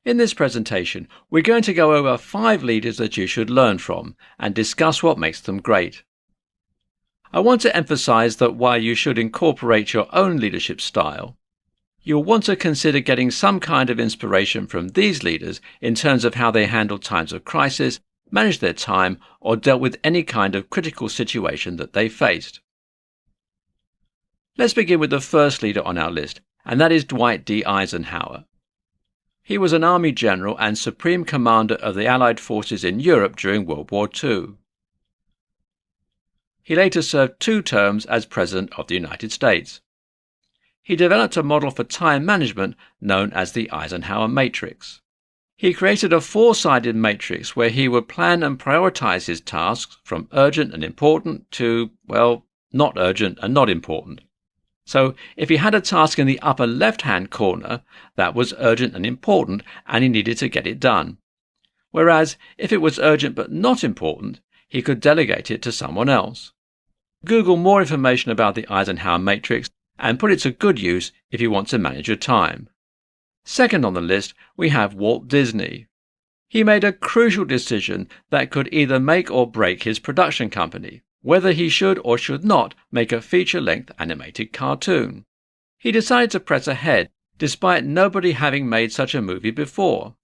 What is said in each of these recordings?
In this presentation, we're going to go over 5 leaders that you should learn from and discuss what makes them great. I want to emphasize that while you should incorporate your own leadership style, you'll want to consider getting some kind of inspiration from these leaders in terms of how they handled times of crisis, managed their time, or dealt with any kind of critical situation that they faced. Let's begin with the first leader on our list, and that is Dwight D. Eisenhower. He was an army general and supreme commander of the Allied forces in Europe during World War II. He later served 2 terms as President of the United States. He developed a model for time management known as the Eisenhower Matrix. He created a 4-sided matrix where he would plan and prioritize his tasks from urgent and important to, well, not urgent and not important. So if he had a task in the upper left-hand corner, that was urgent and important and he needed to get it done. Whereas if it was urgent but not important, he could delegate it to someone else. Google more information about the Eisenhower Matrix and put it to good use if you want to manage your time. Second on the list, we have Walt Disney. He made a crucial decision that could either make or break his production company, whether he should or should not make a feature-length animated cartoon. He decided to press ahead, despite nobody having made such a movie before.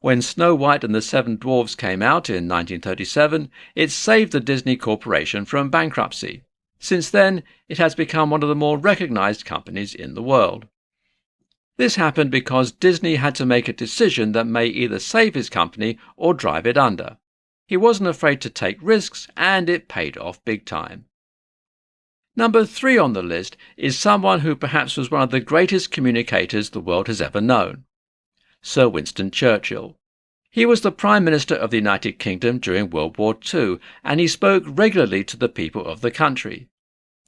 When Snow White and the 7 Dwarfs came out in 1937, it saved the Disney Corporation from bankruptcy. Since then, it has become one of the more recognized companies in the world. This happened because Disney had to make a decision that may either save his company or drive it under. He wasn't afraid to take risks, and it paid off big time. Number 3 on the list is someone who perhaps was one of the greatest communicators the world has ever known. Sir Winston Churchill. He was the Prime Minister of the United Kingdom during World War II, and he spoke regularly to the people of the country.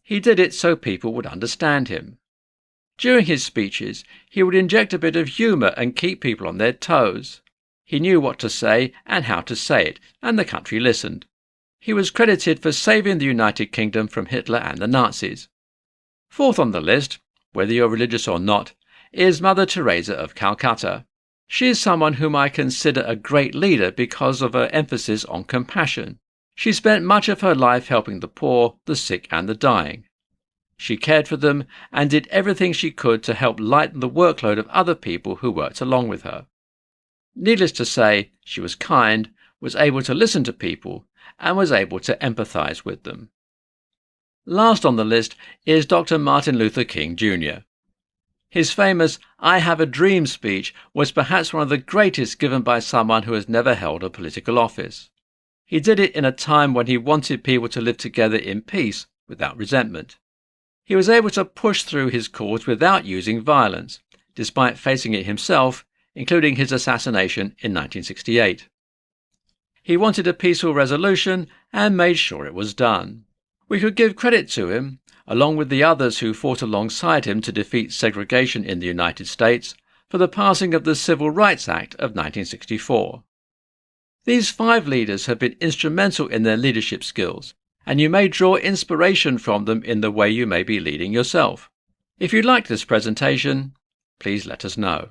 He did it so people would understand him. During his speeches, he would inject a bit of humour and keep people on their toes. He knew what to say and how to say it, and the country listened. He was credited for saving the United Kingdom from Hitler and the Nazis. 4th on the list, whether you're religious or not, is Mother Teresa of Calcutta. She is someone whom I consider a great leader because of her emphasis on compassion. She spent much of her life helping the poor, the sick and the dying. She cared for them and did everything she could to help lighten the workload of other people who worked along with her. Needless to say, she was kind, was able to listen to people, and was able to empathize with them. Last on the list is Dr. Martin Luther King Jr. His famous "I Have a Dream" speech was perhaps one of the greatest given by someone who has never held a political office. He did it in a time when he wanted people to live together in peace without resentment. He was able to push through his cause without using violence, despite facing it himself, including his assassination in 1968. He wanted a peaceful resolution and made sure it was done. We could give credit to him, along with the others who fought alongside him to defeat segregation in the United States, for the passing of the Civil Rights Act of 1964. These 5 leaders have been instrumental in their leadership skills, and you may draw inspiration from them in the way you may be leading yourself. If you liked this presentation, please let us know.